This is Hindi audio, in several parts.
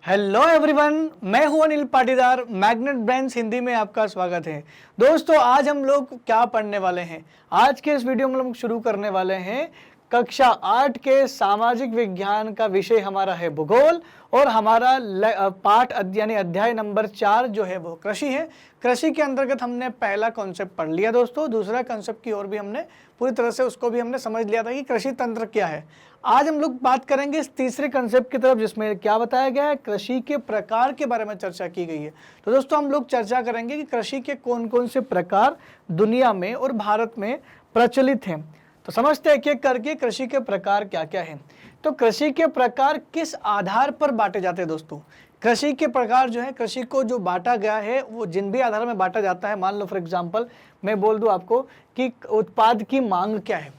हेलो एवरीवन, मैं हूं अनिल पाटीदार। मैग्नेट ब्रेन्स हिंदी में आपका स्वागत है। दोस्तों, आज हम लोग क्या पढ़ने वाले हैं? आज के इस वीडियो में हम शुरू करने वाले हैं कक्षा 8 के सामाजिक विज्ञान का विषय हमारा है भूगोल, और हमारा पाठ यानी अध्याय नंबर 4 जो है वो कृषि है। कृषि के अंतर्गत हमने पहला कॉन्सेप्ट पढ़ लिया दोस्तों, दूसरा कॉन्सेप्ट की ओर भी हमने पूरी तरह से उसको भी हमने समझ लिया था कि कृषि तंत्र क्या है। आज हम लोग बात करेंगे इस तीसरे कंसेप्ट की तरफ, जिसमें क्या बताया गया है, कृषि के प्रकार के बारे में चर्चा की गई है। तो दोस्तों, हम लोग चर्चा करेंगे कि कृषि के कौन कौन से प्रकार दुनिया में और भारत में प्रचलित हैं। तो समझते हैं एक एक करके कृषि के प्रकार क्या क्या हैं। तो कृषि के प्रकार किस आधार पर बांटे जाते हैं दोस्तों? कृषि के प्रकार जो है, कृषि को जो बांटा गया है वो जिन भी आधार में बांटा जाता है। मान लो फॉर एग्जांपल मैं बोल दूं आपको कि उत्पाद की मांग क्या है।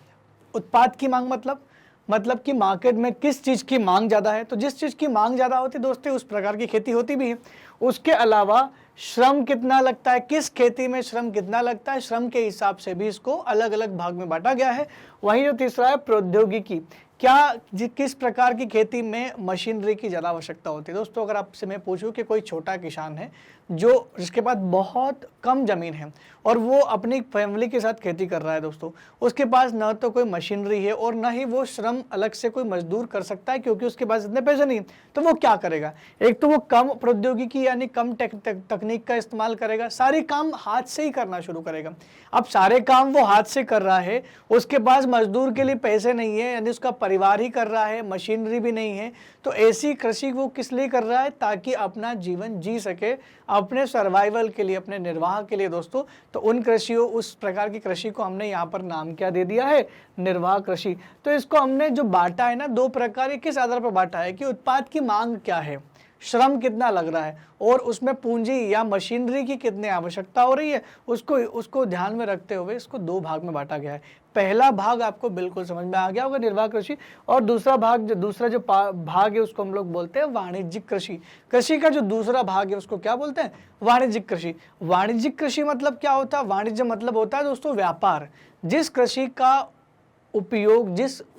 उत्पाद की मांग मतलब कि मार्केट में किस चीज़ की मांग ज़्यादा है। तो जिस चीज़ की मांग ज़्यादा होती है दोस्तों, उस प्रकार की खेती होती भी है। उसके अलावा श्रम कितना लगता है, किस खेती में श्रम कितना लगता है, श्रम के हिसाब से भी इसको अलग अलग भाग में बांटा गया है। वहीं जो तीसरा है प्रौद्योगिकी, किस प्रकार की खेती में मशीनरी की ज़्यादा आवश्यकता होती है। दोस्तों, अगर आपसे मैं पूछूं कि कोई छोटा किसान है जिसके पास बहुत कम ज़मीन है और वो अपनी फैमिली के साथ खेती कर रहा है दोस्तों, उसके पास न तो कोई मशीनरी है और न ही वो श्रम अलग से कोई मजदूर कर सकता है, क्योंकि उसके पास इतने पैसे नहीं। तो वो क्या करेगा? एक तो वो कम प्रौद्योगिकी यानी कम तकनीक का इस्तेमाल करेगा, सारे काम हाथ से ही करना शुरू करेगा। अब सारे काम वो हाथ से कर रहा है, उसके पास मजदूर के लिए पैसे नहीं है, यानी उसका परिवार ही कर रहा है, मशीनरी भी नहीं है। तो ऐसी कृषि वो किस लिए कर रहा है? ताकि अपना जीवन जी सके, अपने सर्वाइवल के लिए, अपने निर्वाह के लिए दोस्तों। तो उस प्रकार की कृषि को हमने यहाँ पर नाम क्या दे दिया है? निर्वाह कृषि। तो इसको हमने जो बांटा है ना, दो प्रकार, किस आधार पर बांटा है कि उत्पाद की मांग क्या है, श्रम कितना लग रहा है, और उसमें पूंजी या मशीनरी की कितनी आवश्यकता हो रही है, उसको ध्यान में रखते हुए इसको दो भाग में बांटा गया है। पहला भाग आपको बिल्कुल समझ में आ गया होगा, निर्वाह कृषि। और दूसरा भाग है उसको हम लोग बोलते हैं वाणिज्यिक कृषि। कृषि का जो दूसरा भाग है उसको क्या बोलते हैं? वाणिज्यिक कृषि। वाणिज्यिक कृषि मतलब क्या होता है? वाणिज्य मतलब होता है दोस्तों व्यापार। जिस कृषि का उपयोग,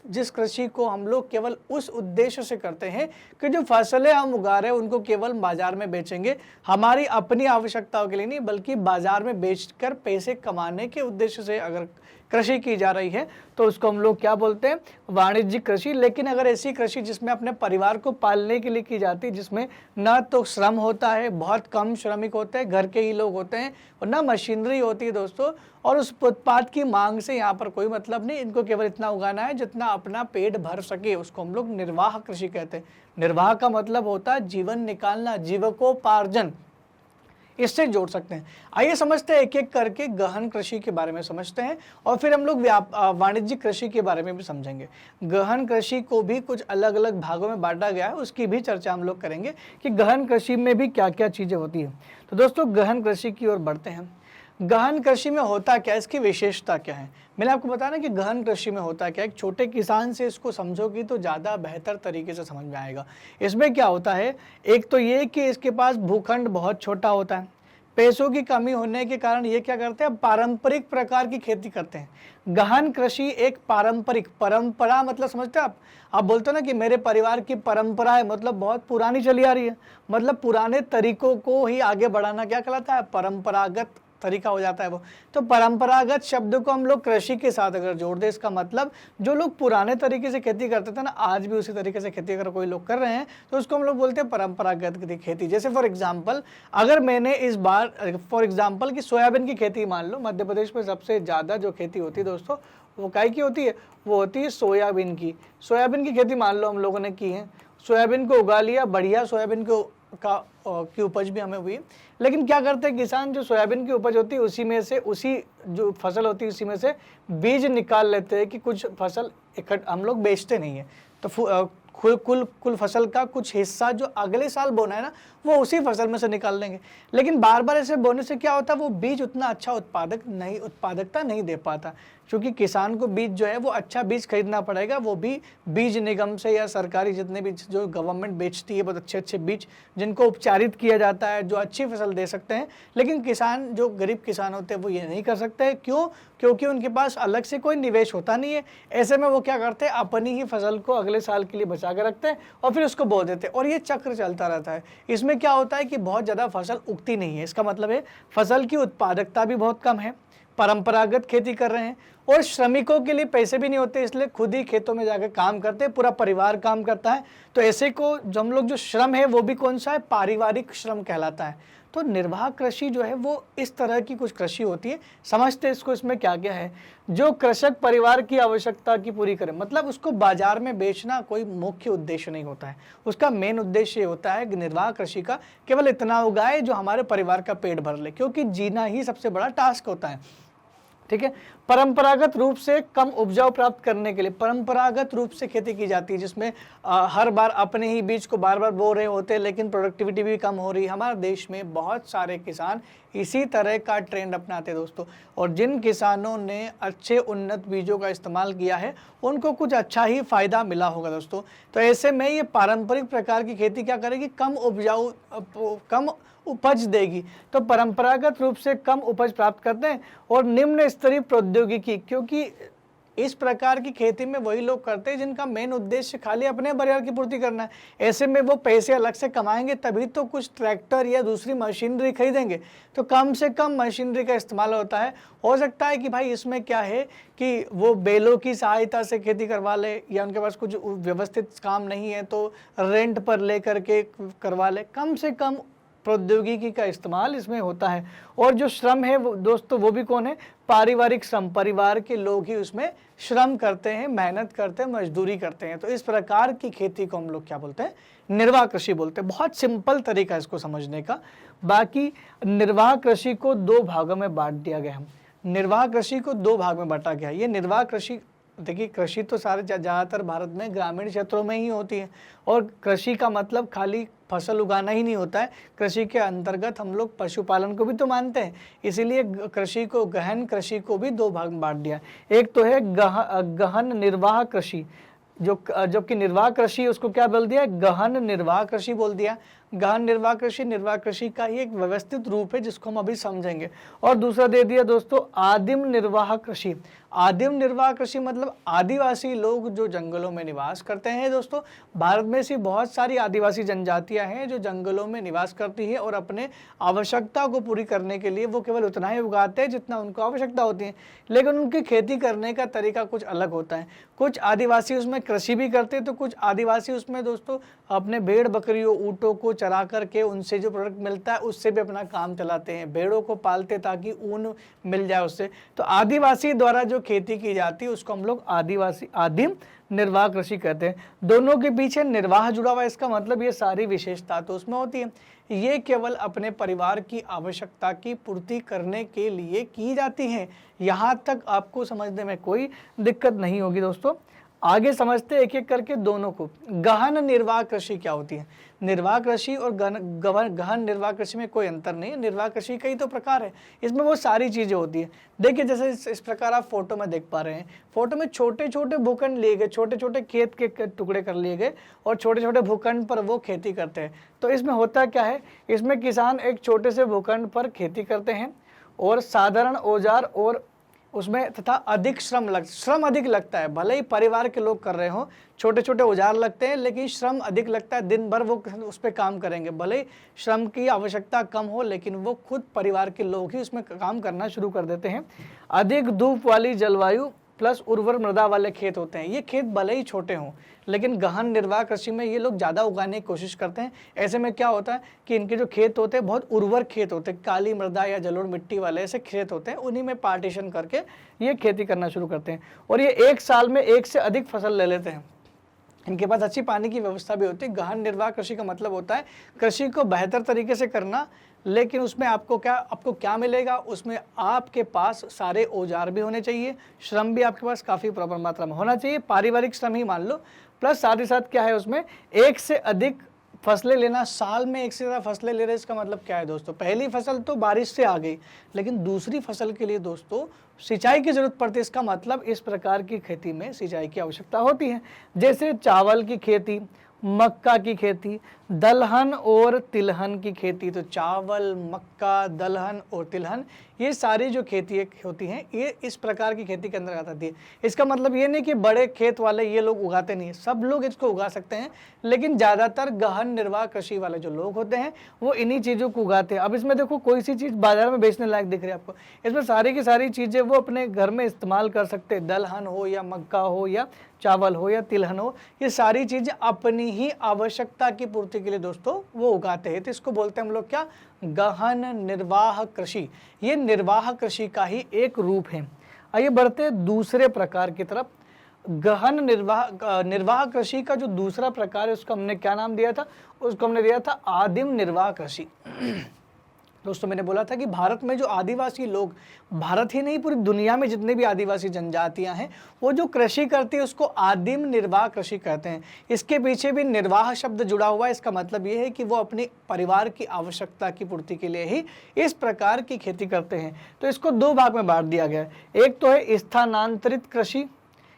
जिस कृषि को हम लोग केवल उस उद्देश्य से करते हैं कि जो फसलें हम उगा रहे हैं उनको केवल बाजार में बेचेंगे, हमारी अपनी आवश्यकताओं के लिए नहीं, बल्कि बाजार में बेचकर पैसे कमाने के उद्देश्य से अगर कृषि की जा रही है तो उसको हम लोग क्या बोलते हैं? वाणिज्यिक कृषि। लेकिन अगर ऐसी कृषि जिसमें अपने परिवार को पालने के लिए की जाती है, जिसमें न तो श्रम होता है, बहुत कम श्रमिक होते हैं, घर के ही लोग होते हैं, और न मशीनरी होती है दोस्तों, और उस उत्पाद की मांग से यहाँ पर कोई मतलब नहीं, इनको केवल इतना उगाना है जितना अपना पेट भर सके, उसको हम लोग निर्वाह कृषि कहते हैं। निर्वाह का मतलब होता है जीवन निकालना, जीविकोपार्जन, इससे जोड़ सकते हैं। आइए समझते हैं एक एक करके, गहन कृषि के बारे में समझते हैं और फिर हम लोग वाणिज्यिक कृषि के बारे में भी समझेंगे। गहन कृषि को भी कुछ अलग अलग भागों में बांटा गया है, उसकी भी चर्चा हम लोग करेंगे कि गहन कृषि में भी क्या क्या चीज़ें होती हैं। तो दोस्तों, गहन कृषि की ओर बढ़ते हैं। गहन कृषि में होता क्या, इसकी विशेषता क्या है? मैंने आपको बताया ना कि गहन कृषि में होता क्या। एक छोटे किसान से इसको समझोगी तो ज़्यादा बेहतर तरीके से समझ में आएगा। इसमें क्या होता है, एक तो ये कि इसके पास भूखंड बहुत छोटा होता है। पैसों की कमी होने के कारण ये क्या करते हैं? पारंपरिक प्रकार की खेती करते हैं। गहन कृषि एक परंपरा मतलब समझते हैं आप बोलते हो ना कि मेरे परिवार की परंपरा है, मतलब बहुत पुरानी चली आ रही है, मतलब पुराने तरीकों को ही आगे बढ़ाना क्या कहलाता है? परंपरागत तरीका हो जाता है वो। तो परंपरागत शब्द को हम लोग कृषि के साथ अगर जोड़ दे, इसका मतलब जो लोग पुराने तरीके से खेती करते थे ना, आज भी उसी तरीके से खेती अगर कोई लोग कर रहे हैं तो उसको हम लोग बोलते हैं परंपरागत खेती। जैसे फॉर एग्जांपल, अगर मैंने इस बार कि सोयाबीन की खेती मान लो, मध्य प्रदेश में सबसे ज़्यादा जो खेती होती है दोस्तों वो काय की होती है? वो होती है सोयाबीन की। सोयाबीन की खेती मान लो हम लोगों ने की है, सोयाबीन को उगा लिया, बढ़िया सोयाबीन की उपज भी हमें हुई। लेकिन क्या करते हैं किसान, जो सोयाबीन की उपज होती है उसी जो फसल होती है उसी में से बीज निकाल लेते हैं कि कुछ फसल हम लोग बेचते नहीं है। तो कुल फसल का कुछ हिस्सा जो अगले साल बोना है ना, वो उसी फसल में से निकाल लेंगे। लेकिन बार बार ऐसे बोने से क्या होता है, वो बीज उतना अच्छा उत्पादकता नहीं दे पाता, क्योंकि किसान को बीज जो है वो अच्छा बीज खरीदना पड़ेगा, वो भी बीज निगम से या सरकारी जितने भी जो गवर्नमेंट बेचती है बहुत अच्छे अच्छे बीज, जिनको उपचारित किया जाता है, जो अच्छी फसल दे सकते हैं। लेकिन किसान, जो गरीब किसान होते हैं, वो ये नहीं कर सकते। क्यों? क्योंकि उनके पास अलग से कोई निवेश होता नहीं है। ऐसे में वो क्या करते हैं, अपनी ही फसल को अगले साल के लिए बचा बचा के रखते हैं और फिर उसको बो देते हैं और ये चक्र चलता रहता है। इसमें क्या होता है कि बहुत ज़्यादा फसल उगती नहीं है। इसका मतलब है फसल की उत्पादकता भी बहुत कम है, परंपरागत खेती कर रहे हैं और श्रमिकों के लिए पैसे भी नहीं होते, इसलिए खुद ही खेतों में जाकर काम करते हैं, पूरा परिवार काम करता है। तो ऐसे को जो हम लोग जो श्रम है वो भी कौन सा है, पारिवारिक श्रम कहलाता है। तो निर्वाह कृषि जो है वो इस तरह की कुछ कृषि होती है। समझते हैं इसको, इसमें क्या क्या है। जो कृषक परिवार की आवश्यकता की पूरी करे, मतलब उसको बाजार में बेचना कोई मुख्य उद्देश्य नहीं होता है। उसका मेन उद्देश्य ये होता है कि निर्वाह कृषि का केवल इतना उगाए जो हमारे परिवार का पेट भर ले, क्योंकि जीना ही सबसे बड़ा टास्क होता है। ठीक है। परंपरागत रूप से कम उपजाऊ प्राप्त करने के लिए परंपरागत रूप से खेती की जाती है, जिसमें हर बार अपने ही बीज को बार बार बो रहे होते हैं, लेकिन प्रोडक्टिविटी भी कम हो रही है। हमारे देश में बहुत सारे किसान इसी तरह का ट्रेंड अपनाते हैं दोस्तों, और जिन किसानों ने अच्छे उन्नत बीजों का इस्तेमाल किया है उनको कुछ अच्छा ही फायदा मिला होगा दोस्तों। तो ऐसे में ये पारंपरिक प्रकार की खेती क्या करेगी, कम उपज देगी। तो परंपरागत रूप से कम उपज प्राप्त करते हैं और निम्न स्तरीय प्रौद्योगिकी, क्योंकि इस प्रकार की खेती में वही लोग करते हैं जिनका मेन उद्देश्य खाली अपने परिवार की पूर्ति करना है। ऐसे में वो पैसे अलग से कमाएंगे तभी तो कुछ ट्रैक्टर या दूसरी मशीनरी खरीदेंगे। तो कम से कम मशीनरी का इस्तेमाल होता है। हो सकता है कि भाई इसमें क्या है कि वो बैलों की सहायता से खेती करवा ले, या उनके पास कुछ व्यवस्थित काम नहीं है तो रेंट पर ले करके करवा ले। कम से कम प्रौद्योगिकी का इस्तेमाल इसमें होता है। और जो श्रम है वो दोस्तों वो भी कौन है, पारिवारिक श्रम, परिवार के लोग ही उसमें श्रम करते हैं, मेहनत करते हैं, मजदूरी करते हैं। तो इस प्रकार की खेती को हम लोग क्या बोलते हैं, निर्वाह कृषि बोलते हैं। बहुत सिंपल तरीका है इसको समझने का। बाकी निर्वाह कृषि को दो भागों में बांट दिया गया है। निर्वाह कृषि को दो भाग में बांटा गया है। ये निर्वाह कृषि, देखिए कृषि तो सारे ज़्यादातर भारत में ग्रामीण क्षेत्रों में ही होती है, और कृषि का मतलब खाली फसल उगाना ही नहीं होता है। कृषि के अंतर्गत हम लोग पशुपालन को भी तो मानते हैं, इसीलिए कृषि को, गहन कृषि को भी दो भाग में बांट दिया। एक तो है गहन निर्वाह कृषि, जो कि निर्वाह कृषि उसको क्या बोल दिया, गहन निर्वाह कृषि बोल दिया। गहन निर्वाह कृषि का ही एक व्यवस्थित रूप है जिसको हम अभी समझेंगे। और दूसरा दे दिया दोस्तों आदिम निर्वाह कृषि। आदिम निर्वाह कृषि मतलब आदिवासी लोग जो जंगलों में निवास करते हैं दोस्तों। भारत में ऐसी बहुत सारी आदिवासी जनजातियां हैं जो जंगलों में निवास करती है और अपने आवश्यकता को पूरी करने के लिए वो केवल उतना ही उगाते हैं जितना उनको आवश्यकता होती है, लेकिन उनकी खेती करने का तरीका कुछ अलग होता है। कुछ आदिवासी उसमें कृषि भी करते हैं, तो कुछ आदिवासी उसमें दोस्तों अपने भेड़ बकरियों ऊँटों को चरा करके उनसे जो प्रोडक्ट मिलता है उससे भी अपना काम चलाते हैं। भेड़ों को पालते ताकि ऊन मिल जाए उससे। तो आदिवासी द्वारा जो खेती की जाती है उसको हम लोग आदिम निर्वाह कृषि कहते हैं। दोनों के पीछे निर्वाह जुड़ा हुआ है, इसका मतलब ये सारी विशेषता तो उसमें होती है। ये केवल अपने परिवार की आवश्यकता की पूर्ति करने के लिए की जाती हैं। यहाँ तक आपको समझने में कोई दिक्कत नहीं होगी दोस्तों। आगे समझते एक एक करके दोनों को। गहन निर्वाह कृषि क्या होती है। निर्वाह कृषि और गहन निर्वाह कृषि में कोई अंतर नहीं है। निर्वाह कृषि कई तो प्रकार है, इसमें वो सारी चीज़ें होती है। देखिए जैसे इस प्रकार आप फोटो में देख पा रहे हैं, फोटो में छोटे छोटे भूखंड लिए गए, छोटे छोटे खेत के टुकड़े कर लिए गए और छोटे छोटे भूखंड पर वो खेती करते हैं। तो इसमें होता क्या है, इसमें किसान एक छोटे से भूखंड पर खेती करते हैं और साधारण औजार और उसमें तथा अधिक श्रम अधिक लगता है। भले ही परिवार के लोग कर रहे हो, छोटे छोटे औजार लगते हैं लेकिन श्रम अधिक लगता है। दिन भर वो उस पर काम करेंगे, भले ही श्रम की आवश्यकता कम हो लेकिन वो खुद परिवार के लोग ही उसमें काम करना शुरू कर देते हैं। अधिक धूप वाली जलवायु प्लस उर्वर मृदा वाले खेत होते हैं। ये खेत भले ही छोटे हों लेकिन गहन निर्वाह कृषि में ये लोग ज़्यादा उगाने की कोशिश करते हैं। ऐसे में क्या होता है कि इनके जो खेत होते हैं बहुत उर्वर खेत होते हैं, काली मृदा या जलोढ़ मिट्टी वाले ऐसे खेत होते हैं, उन्हीं में पार्टीशन करके ये खेती करना शुरू करते हैं। और ये एक साल में एक से अधिक फसल ले लेते हैं। इनके पास अच्छी पानी की व्यवस्था भी होती है। गहन निर्वाह कृषि का मतलब होता है कृषि को बेहतर तरीके से करना, लेकिन उसमें आपको क्या मिलेगा, उसमें आपके पास सारे औजार भी होने चाहिए, श्रम भी आपके पास काफ़ी प्रॉपर मात्रा में होना चाहिए, पारिवारिक श्रम ही मान लो, प्लस साथ ही साथ क्या है उसमें एक से अधिक फसलें लेना। साल में एक से ज़्यादा फसलें ले रहे, इसका मतलब क्या है दोस्तों, पहली फसल तो बारिश से आ गई लेकिन दूसरी फसल के लिए दोस्तों सिंचाई की जरूरत पड़ती है। इसका मतलब इस प्रकार की खेती में सिंचाई की आवश्यकता होती है। जैसे चावल की खेती, मक्का की खेती, दलहन और तिलहन की खेती, तो चावल, मक्का, दलहन और तिलहन, ये सारी जो खेती होती हैं ये इस प्रकार की खेती के अंदर आती है। इसका मतलब ये नहीं कि बड़े खेत वाले ये लोग उगाते नहीं है, सब लोग इसको उगा सकते हैं, लेकिन ज़्यादातर गहन निर्वाह कृषि वाले जो लोग होते हैं वो इन्हीं चीज़ों को उगाते हैं। अब इसमें देखो कोई सी चीज़ बाजार में बेचने लायक दिख रही है आपको, इसमें सारी की सारी चीज़ें वो अपने घर में इस्तेमाल कर सकते हैं, दलहन हो या मक्का हो या चावल हो या तिलहन हो, ये सारी चीज़ें अपनी ही आवश्यकता की पूर्ति के लिए दोस्तों वो उगाते हैं। तो इसको बोलते हैं हम लोग क्या, गहन निर्वाह कृषि। ये निर्वाह कृषि का ही एक रूप है। आइए बढ़ते हैं दूसरे प्रकार की तरफ। गहन निर्वाह कृषि का जो दूसरा प्रकार है उसको हमने क्या नाम दिया था, उसको हमने दिया था आदिम निर्वाह कृषि। दोस्तों मैंने बोला था कि भारत में जो आदिवासी लोग, भारत ही नहीं पूरी दुनिया में जितने भी आदिवासी जनजातियां हैं वो जो कृषि करती है उसको आदिम निर्वाह कृषि कहते हैं। इसके पीछे भी निर्वाह शब्द जुड़ा हुआ है। इसका मतलब ये है कि वो अपने परिवार की आवश्यकता की पूर्ति के लिए ही इस प्रकार की खेती करते हैं। तो इसको दो भाग में बांट दिया गया है। एक तो है स्थानांतरित कृषि,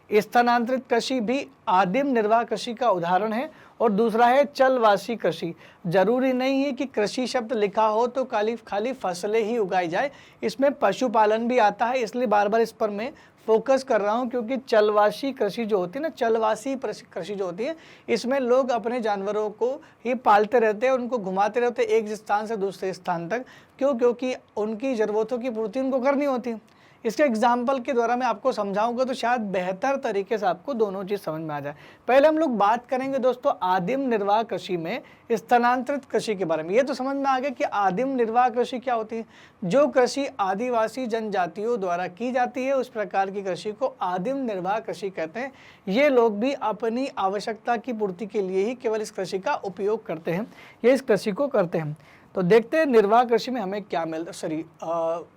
स्थानांतरित कृषि भी आदिम निर्वाह कृषि का उदाहरण है, और दूसरा है चलवासी कृषि। जरूरी नहीं है कि कृषि शब्द लिखा हो तो खाली फसलें ही उगाई जाए, इसमें पशुपालन भी आता है, इसलिए बार बार इस पर मैं फोकस कर रहा हूं, क्योंकि चलवासी कृषि जो होती है ना, चलवासी कृषि जो होती है, इसमें लोग अपने जानवरों को ही पालते रहते हैं, उनको घुमाते रहते हैं एक स्थान से दूसरे स्थान तक। क्योंकि उनकी ज़रूरतों की पूर्ति उनको करनी होती है। इसके एग्जाम्पल के द्वारा मैं आपको समझाऊंगा तो शायद बेहतर तरीके से आपको दोनों चीज़ समझ में आ जाए। पहले हम लोग बात करेंगे दोस्तों आदिम निर्वाह कृषि में स्थानांतरित कृषि के बारे में। ये तो समझ में आ गया कि आदिम निर्वाह कृषि क्या होती है। जो कृषि आदिवासी जनजातियों द्वारा की जाती है उस प्रकार की कृषि को आदिम निर्वाह कृषि कहते हैं। ये लोग भी अपनी आवश्यकता की पूर्ति के लिए ही केवल इस कृषि का उपयोग करते हैं, ये इस कृषि को करते हैं। तो देखते हैं निर्वाह कृषि में हमें क्या मिलता,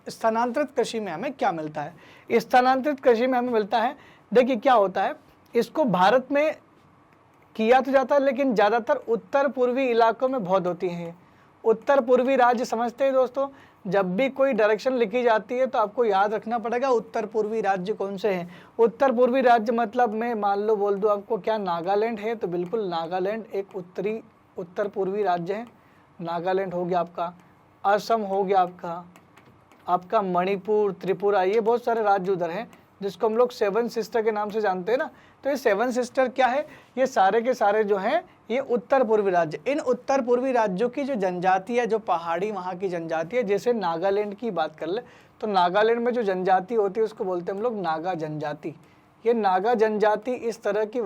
स्थानांतरित कृषि में हमें क्या मिलता है। स्थानांतरित कृषि में हमें मिलता है, देखिए क्या होता है, इसको भारत में किया तो जाता है लेकिन ज़्यादातर उत्तर पूर्वी इलाकों में बहुत होती हैं। उत्तर पूर्वी राज्य समझते हैं दोस्तों, जब भी कोई डायरेक्शन लिखी जाती है तो आपको याद रखना पड़ेगा उत्तर पूर्वी राज्य कौन से हैं। उत्तर पूर्वी राज्य मतलब मैं मान लो बोल दूँ आपको, क्या नागालैंड है, तो बिल्कुल नागालैंड एक उत्तर पूर्वी राज्य है। नागालैंड हो गया आपका, असम हो गया आपका मणिपुर, त्रिपुरा, ये बहुत सारे राज्य उधर हैं जिसको हम लोग सेवन सिस्टर के नाम से जानते हैं ना। तो ये सेवन सिस्टर क्या है, ये सारे के सारे जो हैं ये उत्तर पूर्वी राज्य। इन उत्तर पूर्वी राज्यों की जो जनजाति है, जो पहाड़ी वहाँ की जनजाति है, जैसे नागालैंड की बात कर ले तो नागालैंड में जो जनजाति होती है उसको बोलते हैं हम लोग नागा जनजाति। ये नागा जनजाति इस तरह की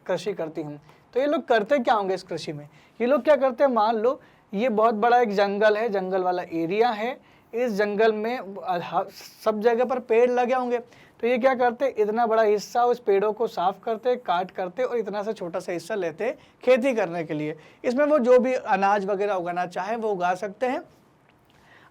कृषि करती हैं। तो ये लोग करते क्या होंगे इस कृषि में, ये लोग क्या करते हैं, मान लो ये बहुत बड़ा एक जंगल है, जंगल वाला एरिया है, इस जंगल में सब जगह पर पेड़ लगे होंगे। तो ये क्या करते, इतना बड़ा हिस्सा उस पेड़ों को साफ करते, काट करते और इतना सा छोटा सा हिस्सा लेते खेती करने के लिए। इसमें वो जो भी अनाज वगैरह उगाना चाहे वो उगा सकते हैं।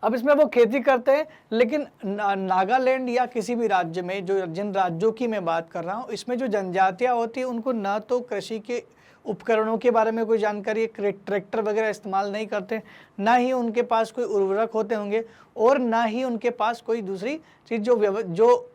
अब इसमें वो खेती करते हैं, लेकिन नागालैंड या किसी भी राज्य में, जो जिन राज्यों की मैं बात कर रहा हूँ, इसमें जो जनजातियाँ होती हैं उनको ना तो कृषि के उपकरणों के बारे में कोई जानकारी, ट्रैक्टर वगैरह इस्तेमाल नहीं करते, ना ही उनके पास कोई उर्वरक होते होंगे, और ना ही उनके पास कोई दूसरी चीज़ जो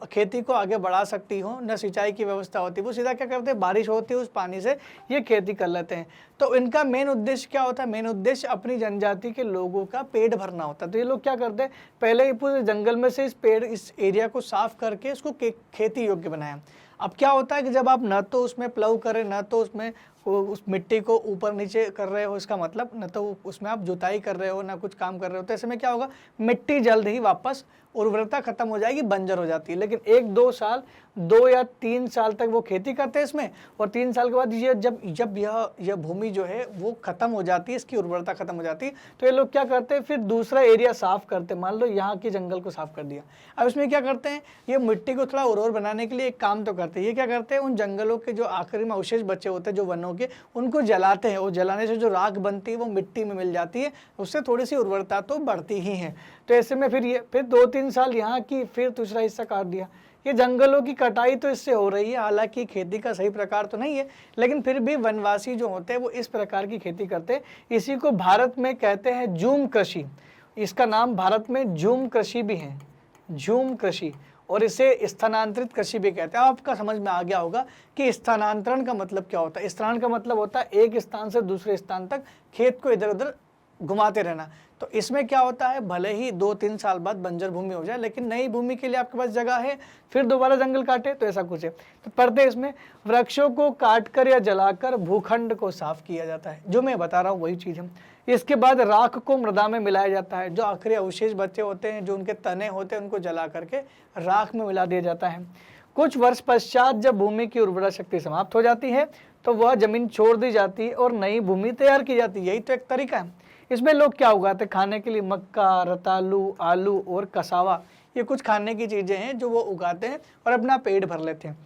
खेती को आगे बढ़ा सकती हो, न सिंचाई की व्यवस्था होती। वो सीधा क्या करते हैं, बारिश होती है उस पानी से ये खेती कर लेते हैं। तो इनका मेन उद्देश्य क्या होता है, मेन उद्देश्य अपनी जनजाति के लोगों का पेट भरना होता है। तो ये लोग क्या करते हैं, पहले ही पूरे जंगल में से इस एरिया को साफ करके इसको खेती योग्य बनाया। अब क्या होता है कि जब आप न तो उसमें प्लाउ करें, न तो उसमें उस मिट्टी को ऊपर नीचे कर रहे हो, इसका मतलब न तो उसमें आप जुताई कर रहे हो ना कुछ काम कर रहे हो, तो ऐसे में क्या होगा, मिट्टी जल्द ही वापस उर्वरता खत्म हो जाएगी, बंजर हो जाती है। लेकिन 1-2 साल, 2 या 3 साल तक वो खेती करते हैं इसमें, और 3 साल के बाद ये जब यह भूमि जो है वो खत्म हो जाती है, इसकी उर्वरता खत्म हो जाती है, तो ये लोग क्या करते हैं, फिर दूसरा एरिया साफ करते हैं। मान लो यहाँ के जंगल को साफ कर दिया, अब इसमें क्या करते हैं, ये मिट्टी को थोड़ा उर्वर बनाने के लिए एक काम तो करते हैं। ये क्या करते हैं, उन जंगलों के जो आखिरी में अवशेष बचे होते हैं जो वनों के, उनको जलाते हैं, और जलाने से जो राख बनती है वो मिट्टी में मिल जाती है, उससे थोड़ी सी उर्वरता तो बढ़ती ही है। तो ऐसे में फिर 2-3 साल यहाँ की, फिर दूसरा हिस्सा काट दिया। ये जंगलों की कटाई तो इससे हो रही है, हालांकि खेती का सही प्रकार तो नहीं है, लेकिन फिर भी वनवासी जो होते हैं वो इस प्रकार की खेती करते हैं। इसी को भारत में कहते हैं झूम कृषि। इसका नाम भारत में झूम कृषि भी है, झूम कृषि। और इसे स्थानांतरित कृषि भी कहते हैं। आपका समझ में आ गया होगा कि स्थानांतरण का मतलब क्या होता है। स्थानांतरण का मतलब होता है एक स्थान से दूसरे स्थान तक खेत को इधर उधर घुमाते रहना। तो इसमें क्या होता है, भले ही 2-3 साल बाद बंजर भूमि हो जाए, लेकिन नई भूमि के लिए आपके पास जगह है, फिर दोबारा जंगल काटे, तो ऐसा कुछ है। तो पढ़ते इसमें वृक्षों को काटकर या जलाकर भूखंड को साफ किया जाता है, जो मैं बता रहा हूँ वही चीज़ है। इसके बाद राख को मृदा में मिलाया जाता है, जो आखिरी अवशेष बचे होते हैं, जो उनके तने होते हैं, उनको जला करके राख में मिला दिया जाता है। कुछ वर्ष पश्चात जब भूमि की उर्वरा शक्ति समाप्त हो जाती है तो वह जमीन छोड़ दी जाती है और नई भूमि तैयार की जाती है। यही तो एक तरीका है। इसमें लोग क्या उगाते हैं खाने के लिए, मक्का, रतालू, आलू और कसावा, ये कुछ खाने की चीज़ें हैं जो वो उगाते हैं और अपना पेट भर लेते हैं।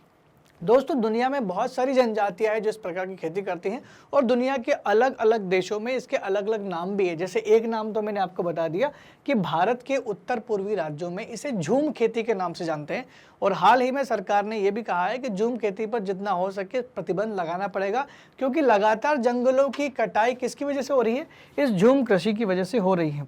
दोस्तों दुनिया में बहुत सारी जनजातियां हैं जो इस प्रकार की खेती करती हैं और दुनिया के अलग अलग देशों में इसके अलग अलग नाम भी है। जैसे एक नाम तो मैंने आपको बता दिया कि भारत के उत्तर पूर्वी राज्यों में इसे झूम खेती के नाम से जानते हैं और हाल ही में सरकार ने यह भी कहा है कि झूम खेती पर जितना हो सके प्रतिबंध लगाना पड़ेगा, क्योंकि लगातार जंगलों की कटाई किसकी वजह से हो रही है, इस झूम कृषि की वजह से हो रही है।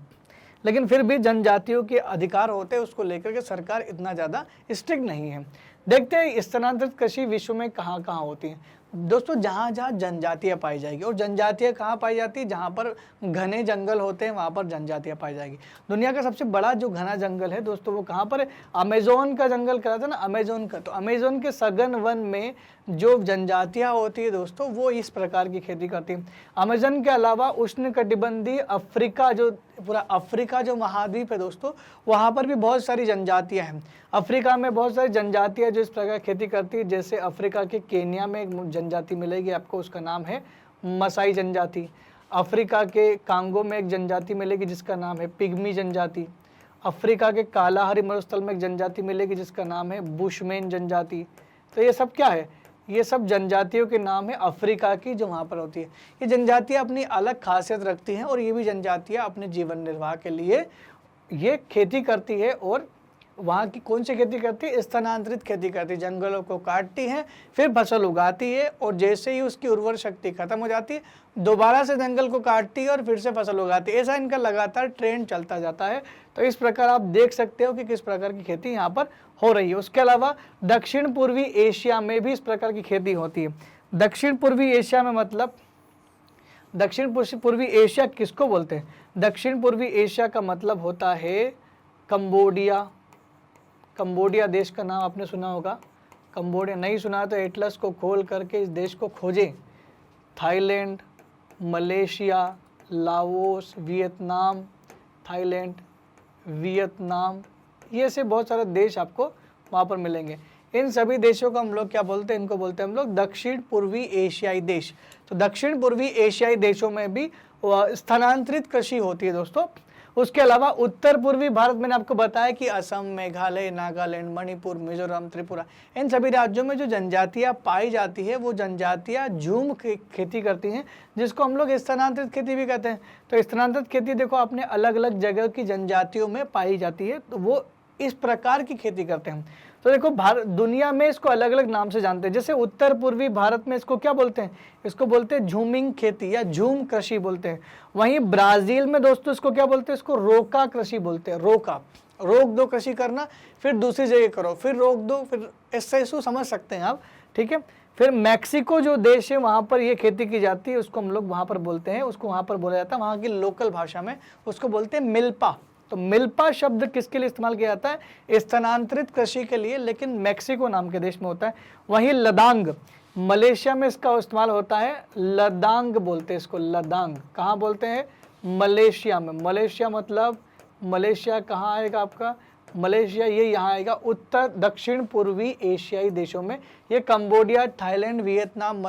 लेकिन फिर भी जनजातियों के अधिकार होते हैं, उसको लेकर के सरकार इतना ज़्यादा स्ट्रिक्ट नहीं है। देखते हैं स्थानांतरित कृषि विश्व में कहाँ कहाँ होती है। दोस्तों जहाँ जहाँ जनजातियाँ पाई जाएगी, और जनजातियाँ कहाँ पाई जाती है, जहाँ पर घने जंगल होते हैं वहाँ पर जनजातियाँ पाई जाएगी। दुनिया का सबसे बड़ा जो घना जंगल है दोस्तों वो कहाँ पर है, अमेजोन का जंगल कहा था ना, अमेजोन का। तो अमेजोन के सघन वन में जो जनजातियाँ होती है दोस्तों वो इस प्रकार की खेती करती है। अमेजन के अलावा उष्णकटिबंधीय अफ्रीका, जो पूरा अफ्रीका जो महाद्वीप है दोस्तों, वहाँ पर भी बहुत सारी जनजातियाँ हैं। अफ्रीका में बहुत सारी जनजातियाँ जो इस प्रकार खेती करती है। जैसे अफ्रीका के केन्या में एक जनजाति मिलेगी आपको, उसका नाम है मसाई जनजाति। अफ्रीका के कांगो में एक जनजाति मिलेगी जिसका नाम है पिग्मी जनजाति। अफ्रीका के कालाहारी मरुस्थल में एक जनजाति मिलेगी जिसका नाम है बुशमैन जनजाति। तो ये सब क्या है, ये सब जनजातियों के नाम है अफ्रीका की जो वहाँ पर होती है। ये जनजातियाँ अपनी अलग खासियत रखती हैं और ये भी जनजातियाँ अपने जीवन निर्वाह के लिए ये खेती करती है। और वहाँ की कौन सी खेती करती है, स्थानांतरित खेती करती है। जंगलों को काटती है, फिर फसल उगाती है और जैसे ही उसकी उर्वर शक्ति खत्म हो जाती है दोबारा से जंगल को काटती है और फिर से फसल उगाती है। ऐसा इनका लगातार ट्रेंड चलता जाता है। तो इस प्रकार आप देख सकते हो कि किस प्रकार की खेती यहाँ पर हो रही है। उसके अलावा दक्षिण पूर्वी एशिया में भी इस प्रकार की खेती होती है। दक्षिण पूर्वी एशिया में मतलब दक्षिण पूर्वी एशिया किसको बोलते हैं, दक्षिण पूर्वी एशिया का मतलब होता है कंबोडिया। कंबोडिया देश का नाम आपने सुना होगा। कंबोडिया नहीं सुना तो एटलस को खोल करके इस देश को खोजें। Thailand, Malaysia, Laos, Vietnam, Thailand, Vietnam, ये से बहुत सारे देश आपको वहाँ पर मिलेंगे। इन सभी देशों को हम लोग क्या बोलते हैं, इनको बोलते हैं हम लोग दक्षिण पूर्वी एशियाई देश। तो दक्षिण पूर्वी एशियाई देशों में भी स्थानांतरित कृषि होती है दोस्तों। उसके अलावा उत्तर पूर्वी भारत, मैंने आपको बताया कि असम, मेघालय, नागालैंड, मणिपुर, मिजोरम, त्रिपुरा, इन सभी राज्यों में जो जनजातियाँ पाई जाती है वो जनजातियाँ झूम खेती करती हैं, जिसको हम लोग स्थानांतरित खेती भी कहते हैं। तो स्थानांतरित खेती देखो आपने अलग अलग जगह की जनजातियों में पाई जाती है, तो वो इस प्रकार की खेती करते हैं। तो देखो भारत दुनिया में इसको अलग अलग नाम से जानते हैं। जैसे उत्तर पूर्वी भारत में इसको क्या बोलते हैं, इसको बोलते हैं झूमिंग खेती या झूम कृषि बोलते हैं। वहीं ब्राजील में दोस्तों इसको क्या बोलते हैं, इसको रोका कृषि बोलते हैं। रोका, रोक दो कृषि करना, फिर दूसरी जगह करो, फिर रोक दो, फिर इससे इसको समझ सकते हैं आप, ठीक है। फिर मैक्सिको जो देश है वहाँ पर ये खेती की जाती है, उसको हम लोग वहाँ पर बोलते हैं, उसको वहाँ पर बोला जाता है वहाँ की लोकल भाषा में उसको बोलते हैं मिल्पा। तो मिल्पा शब्द किसके लिए इस्तेमाल किया जाता है, स्थानांतरित कृषि के लिए, लेकिन मैक्सिको नाम के देश में होता है। वहीं लदांग, मलेशिया में इसका इस्तेमाल होता है, लदांग बोलते हैं इसको, लदांग। कहाँ बोलते हैं, मलेशिया में। मलेशिया मतलब मलेशिया कहाँ आएगा आपका, मलेशिया ये यहाँ आएगा उत्तर दक्षिण पूर्वी एशियाई देशों में। ये Cambodia, Thailand, Vietnam,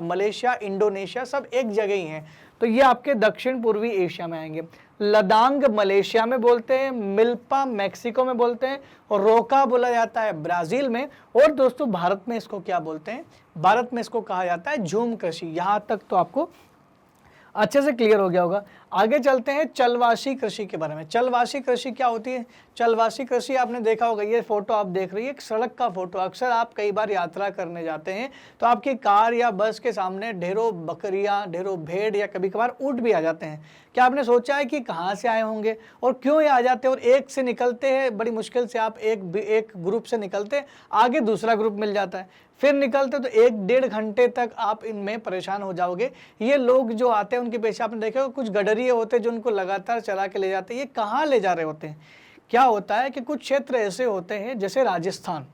Malaysia, Indonesia सब एक जगह ही हैं। तो ये आपके दक्षिण पूर्वी एशिया में आएंगे। लदांग मलेशिया में बोलते हैं, मिल्पा मैक्सिको में बोलते हैं, और रोका बोला जाता है ब्राजील में। और दोस्तों भारत में इसको क्या बोलते हैं, भारत में इसको कहा जाता है झूम कृषि। यहाँ तक तो आपको अच्छे से क्लियर हो गया होगा। आगे चलते हैं चलवासी कृषि के बारे में। चलवासी कृषि क्या होती है? चलवासी कृषि आपने देखा होगा, ये फोटो आप देख रही है एक सड़क का फोटो। अक्सर आप कई बार यात्रा करने जाते हैं तो आपकी कार या बस के सामने ढेरों बकरियां, ढेरों भेड़ या कभी कभार ऊंट भी आ जाते हैं। क्या आपने सोचा है कि कहाँ से आए होंगे और क्यों ये आ जाते हैं? और एक से निकलते हैं, बड़ी मुश्किल से आप एक ग्रुप से निकलते, आगे दूसरा ग्रुप मिल जाता है, फिर निकलते तो 1-1.5 घंटे तक आप इनमें परेशान हो जाओगे। ये लोग जो आते हैं उनके पेशे आपने देखे कुछ गडरिये होते हैं जो उनको लगातार चला के ले जाते हैं। ये कहाँ ले जा रहे होते हैं? क्या होता है कि कुछ क्षेत्र ऐसे होते हैं जैसे राजस्थान,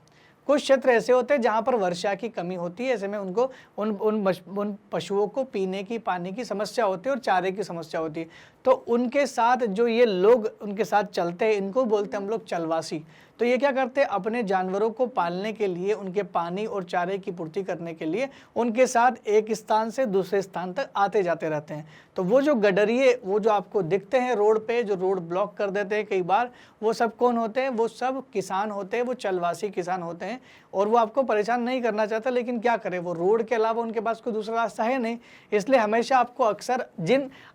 कुछ क्षेत्र ऐसे होते हैं जहाँ पर वर्षा की कमी होती है, ऐसे में उनको उन पशुओं को पीने की पानी की समस्या होती है और चारे की समस्या होती है। तो उनके साथ जो ये लोग उनके साथ चलते हैं इनको बोलते हैं हम लोग चलवासी। तो ये क्या करते हैं? अपने जानवरों को पालने के लिए, उनके पानी और चारे की पूर्ति करने के लिए उनके साथ एक स्थान से दूसरे स्थान तक आते जाते रहते हैं। तो वो जो गडरिये, वो जो आपको दिखते हैं रोड पे, जो रोड ब्लॉक कर देते हैं कई बार, वो सब कौन होते हैं? वो सब किसान होते हैं, वो चलवासी किसान होते हैं। और वो आपको परेशान नहीं करना चाहता, लेकिन क्या करें, वो रोड के अलावा उनके पास कोई दूसरा रास्ता है नहीं। इसलिए हमेशा आपको अक्सर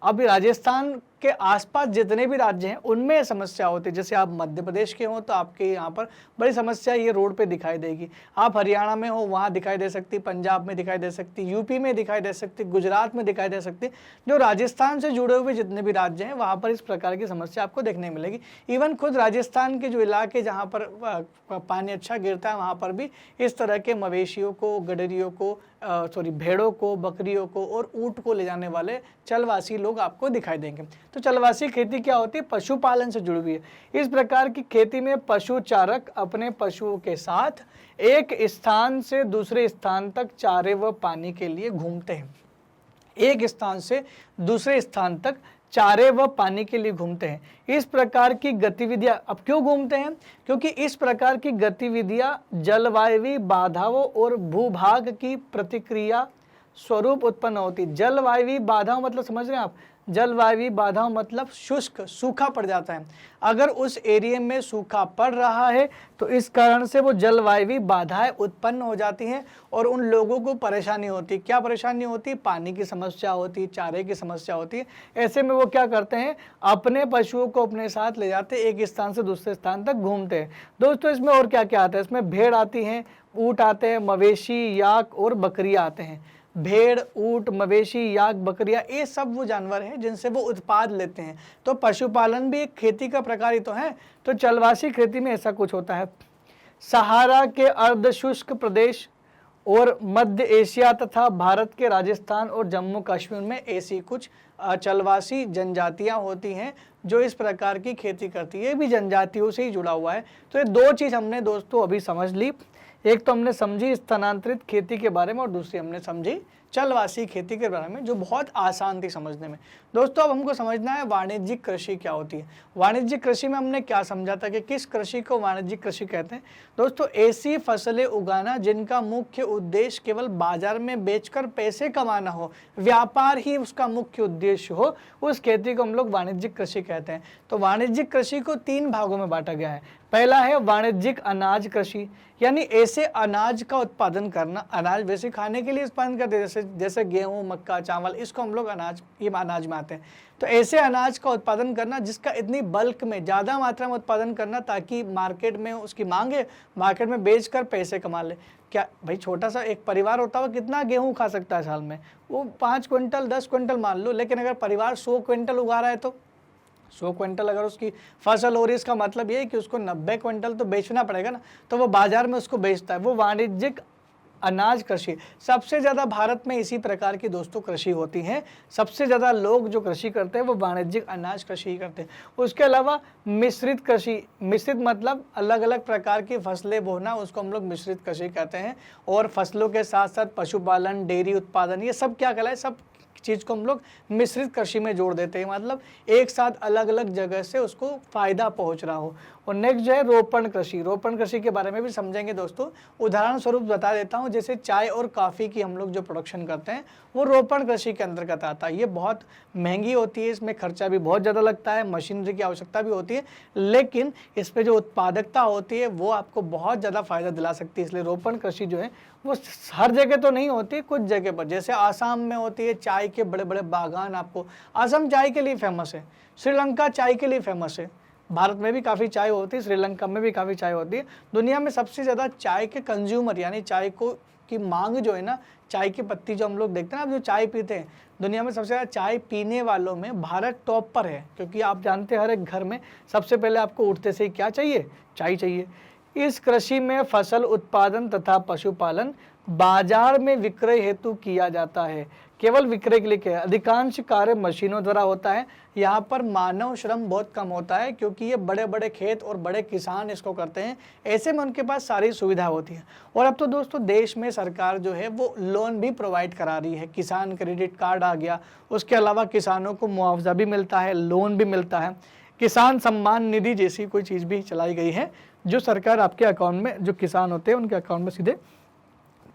अभी राजस्थान के आसपास जितने भी राज्य हैं उनमें समस्या होती है। जैसे आप मध्य प्रदेश के हो तो आपके यहाँ पर बड़ी समस्या ये रोड पे दिखाई देगी। आप हरियाणा में हो वहाँ दिखाई दे सकती, पंजाब में दिखाई दे सकती, यूपी में दिखाई दे सकती, गुजरात में दिखाई दे सकती। जो राजस्थान से जुड़े हुए जितने भी राज्य हैं वहाँ पर इस प्रकार की समस्या आपको देखने मिलेगी। इवन खुद राजस्थान के जो इलाके जहाँ पर पानी अच्छा गिरता है वहाँ पर भी इस तरह के मवेशियों को, गडरियों को, भेड़ों को, बकरियों को और ऊँट को ले जाने वाले चलवासी लोग आपको दिखाई देंगे। तो चलवासी खेती क्या होती है? पशुपालन से जुड़ी हुई है। इस प्रकार की खेती में पशु चारक अपने पशुओं के साथ एक स्थान से दूसरे स्थान तक चारे व पानी के लिए घूमते हैं। एक स्थान से दूसरे स्थान तक चारे व पानी के लिए घूमते हैं। इस प्रकार की गतिविधियां, अब क्यों घूमते हैं? क्योंकि इस प्रकार की गतिविधियां जलवायु बाधाओं और भूभाग की प्रतिक्रिया स्वरूप उत्पन्न होती। जलवायु बाधाओं मतलब समझ रहे हैं आप? जलवायु बाधाओं मतलब शुष्क, सूखा पड़ जाता है। अगर उस एरिया में सूखा पड़ रहा है तो इस कारण से वो जलवायु बाधाएं उत्पन्न हो जाती हैं और उन लोगों को परेशानी होती। क्या परेशानी होती? पानी की समस्या होती, चारे की समस्या होती है। ऐसे में वो क्या करते हैं? अपने पशुओं को अपने साथ ले जाते, एक स्थान से दूसरे स्थान तक घूमते हैं। दोस्तों इसमें और क्या क्या आता है? इसमें भेड़ आती हैं, ऊँट आते हैं, मवेशी, याक और बकरियाँ आते हैं। भेड़, ऊँट, मवेशी, याक, बकरियां, ये सब वो जानवर हैं जिनसे वो उत्पाद लेते हैं। तो पशुपालन भी एक खेती का प्रकार ही तो है। तो चलवासी खेती में ऐसा कुछ होता है। सहारा के अर्धशुष्क प्रदेश और मध्य एशिया तथा भारत के राजस्थान और जम्मू कश्मीर में ऐसी कुछ चलवासी जनजातियां होती हैं जो इस प्रकार की खेती करती है। ये भी जनजातियों से ही जुड़ा हुआ है। तो ये दो चीज़ हमने दोस्तों अभी समझ ली। एक तो हमने समझी स्थानांतरित खेती के बारे में और दूसरी हमने समझी चलवासी खेती के बारे में, जो बहुत आसान थी समझने में। दोस्तों अब हमको समझना है वाणिज्यिक कृषि क्या होती है। वाणिज्यिक कृषि में हमने क्या समझा था कि किस कृषि को वाणिज्यिक कृषि कहते हैं। दोस्तों ऐसी फसलें उगाना जिनका मुख्य उद्देश्य केवल बाजार में बेचकर पैसे कमाना हो, व्यापार ही उसका मुख्य उद्देश्य हो, उस खेती को हम लोग वाणिज्यिक कृषि कहते हैं। तो वाणिज्यिक कृषि को 3 भागों में बांटा गया है। पहला है वाणिज्यिक अनाज कृषि, यानी ऐसे अनाज का उत्पादन करना, अनाज वैसे खाने के लिए उत्पादन करते जैसे गेहूं, मक्का, चावल, इसको हम लोग अनाज में आते हैं। तो ऐसे अनाज का उत्पादन करना जिसका इतनी बल्क में, ज़्यादा मात्रा में उत्पादन करना ताकि मार्केट में उसकी मांग है, मार्केट में बेचकर पैसे कमा ले। क्या भाई छोटा सा एक परिवार होता है कितना गेहूं खा सकता है साल में? वो 5 क्विंटल 10 क्विंटल मान लो। लेकिन अगर परिवार 100 क्विंटल उगा रहा है तो 100 क्विंटल अगर उसकी फसल हो रही है, इसका मतलब ये है कि उसको 90 क्विंटल तो बेचना पड़ेगा ना, तो वो बाजार में उसको बेचता है। वो वाणिज्यिक अनाज कृषि। सबसे ज़्यादा भारत में इसी प्रकार की दोस्तों कृषि होती है। सबसे ज़्यादा लोग जो कृषि करते हैं वो वाणिज्यिक अनाज कृषि ही करते हैं। उसके अलावा मिश्रित कृषि, मिश्रित मतलब अलग अलग प्रकार की फसलें बोना, उसको हम लोग मिश्रित कृषि कहते हैं। और फसलों के साथ साथ पशुपालन, डेयरी उत्पादन, ये सब क्या कहलाए, सब चीज़ को हम लोग मिश्रित कृषि में जोड़ देते हैं। मतलब एक साथ अलग अलग जगह से उसको फायदा पहुंच रहा हो। और नेक्स्ट जो है रोपण कृषि। रोपण कृषि के बारे में भी समझेंगे दोस्तों। उदाहरण स्वरूप बता देता हूं, जैसे चाय और कॉफ़ी की हम लोग जो प्रोडक्शन करते हैं वो रोपण कृषि के अंतर्गत आता है। ये बहुत महंगी होती है, इसमें खर्चा भी बहुत ज़्यादा लगता है, मशीनरी की आवश्यकता भी होती है, लेकिन इस पर जो उत्पादकता होती है वो आपको बहुत ज़्यादा फायदा दिला सकती है। इसलिए रोपण कृषि जो है वो हर जगह तो नहीं होती, कुछ जगह पर, जैसे आसाम में होती है चाय के बड़े बड़े बागान। आपको असम चाय के लिए फेमस है, श्रीलंका चाय के लिए फेमस है। भारत में भी काफ़ी चाय होती है, श्रीलंका में भी काफ़ी चाय होती है। दुनिया में सबसे ज़्यादा चाय के कंज्यूमर यानी चाय को की मांग जो है ना, चाय की पत्ती जो हम लोग देखते हैं ना, आप जो चाय पीते हैं, दुनिया में सबसे ज़्यादा चाय पीने वालों में भारत टॉप पर है। क्योंकि आप जानते हैं हर एक घर में सबसे पहले आपको उठते से ही क्या चाहिए, चाय चाहिए। इस कृषि में फसल उत्पादन तथा पशुपालन बाजार में विक्रय हेतु किया जाता है, केवल विक्रय के लिए किया। अधिकांश कार्य मशीनों द्वारा होता है, यहाँ पर मानव श्रम बहुत कम होता है, क्योंकि ये बड़े बड़े खेत और बड़े किसान इसको करते हैं। ऐसे में उनके पास सारी सुविधा होती है। और अब तो दोस्तों देश में सरकार जो है वो लोन भी प्रोवाइड करा रही है, किसान क्रेडिट कार्ड आ गया, उसके अलावा किसानों को मुआवजा भी मिलता है, लोन भी मिलता है, किसान सम्मान निधि जैसी कोई चीज़ भी चलाई गई है, जो सरकार आपके अकाउंट में, जो किसान होते हैं उनके अकाउंट में सीधे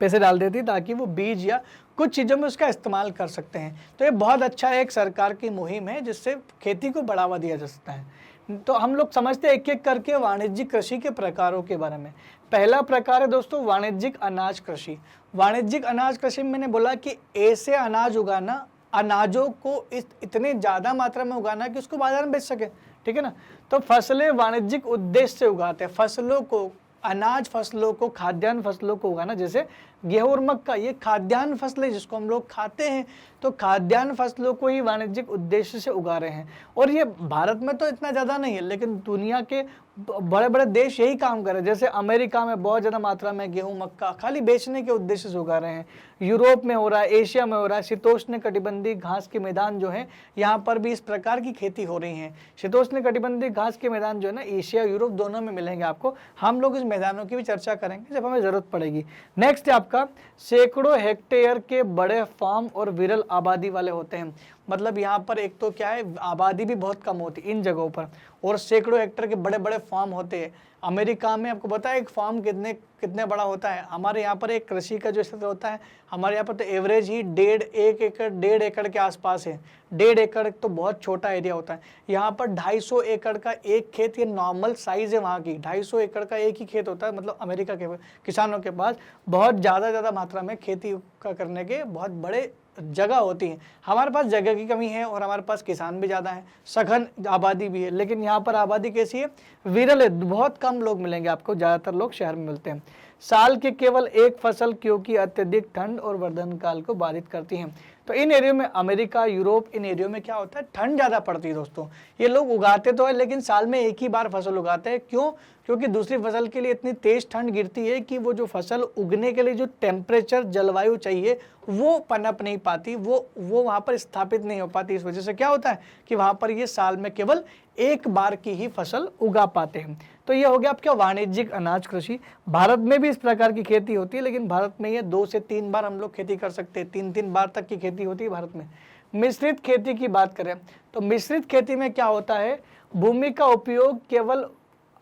पैसे डाल देती है, ताकि वो बीज या कुछ चीज़ों में उसका इस्तेमाल कर सकते हैं। तो ये बहुत अच्छा एक सरकार की मुहिम है, जिससे खेती को बढ़ावा दिया जा सकता है। तो हम लोग समझते हैं एक एक करके वाणिज्यिक कृषि के प्रकारों के बारे में। पहला प्रकार है दोस्तों वाणिज्यिक अनाज कृषि। वाणिज्यिक अनाज कृषि में मैंने बोला कि ऐसे अनाज उगाना, अनाजों को इतने ज़्यादा मात्रा में उगाना कि उसको बाजार में बेच सके, ठीक है ना। तो फसलें वाणिज्यिक उद्देश्य से उगाते हैं, फसलों को, अनाज फसलों को, खाद्यान्न फसलों को उगाना। जैसे गेहूं और मक्का, ये खाद्यान्न फसलें जिसको हम लोग खाते हैं, तो खाद्यान्न फसलों को ही वाणिज्यिक उद्देश्य से उगा रहे हैं। और ये भारत में तो इतना ज़्यादा नहीं है, लेकिन दुनिया के बड़े बड़े देश यही काम कर रहे हैं। जैसे अमेरिका में बहुत ज़्यादा मात्रा में गेहूं मक्का खाली बेचने के उद्देश्य से उगा रहे हैं, यूरोप में हो रहा है, एशिया में हो रहा है। शीतोष्ण कटिबंधीय घास के मैदान जो है, यहाँ पर भी इस प्रकार की खेती हो रही है। शीतोष्ण कटिबंधीय घास के मैदान जो है ना, एशिया यूरोप दोनों में मिलेंगे आपको। हम लोग इस मैदानों की भी चर्चा करेंगे जब हमें ज़रूरत पड़ेगी। नेक्स्ट है आपका सैकड़ों हेक्टेयर के बड़े फार्म और विरल आबादी वाले होते हैं। मतलब यहाँ पर एक तो क्या है, आबादी भी बहुत कम होती है इन जगहों पर, और सैकड़ों हेक्टेयर के बड़े बड़े फार्म होते हैं। अमेरिका में आपको पता है एक फार्म कितने बड़ा होता है। हमारे यहाँ पर एक कृषि का जो क्षेत्र होता है, हमारे यहाँ पर तो एवरेज ही 1.5 एकड़ के आसपास है। 1.5 एकड़ तो बहुत छोटा एरिया होता है। यहाँ पर 250 एकड़ का एक खेत, ये नॉर्मल साइज है वहाँ की। 250 एकड़ का एक ही खेत होता है। मतलब अमेरिका के किसानों के पास बहुत ज़्यादा मात्रा में खेती का करने के बहुत बड़े जगह होती है। हमारे पास जगह की कमी है और हमारे पास किसान भी ज़्यादा है, सघन आबादी भी है, लेकिन यहाँ पर आबादी कैसी है, विरल है, बहुत कम लोग मिलेंगे आपको, ज़्यादातर लोग शहर में मिलते हैं। साल की केवल एक फसल क्योंकि अत्यधिक ठंड और वर्धन काल को बाधित करती हैं। तो इन एरियो में, अमेरिका, यूरोप, इन एरियो में क्या होता है, ठंड ज़्यादा पड़ती है दोस्तों। ये लोग उगाते तो है, लेकिन साल में एक ही बार फसल उगाते हैं। क्यों? क्योंकि दूसरी फसल के लिए इतनी तेज ठंड गिरती है कि वो जो फसल उगने के लिए जो टेम्परेचर, जलवायु चाहिए, वो पनप नहीं पाती, वो वहाँ पर स्थापित नहीं हो पाती। इस वजह से क्या होता है कि वहाँ पर ये साल में केवल एक बार की ही फसल उगा पाते हैं। तो ये हो गया आपका वाणिज्यिक अनाज कृषि। भारत में भी इस प्रकार की खेती होती है, लेकिन भारत में ये 2 से 3 बार हम लोग खेती कर सकते हैं, 3 बार तक की खेती होती है भारत में। मिश्रित खेती की बात करें तो मिश्रित खेती में क्या होता है, भूमि का उपयोग केवल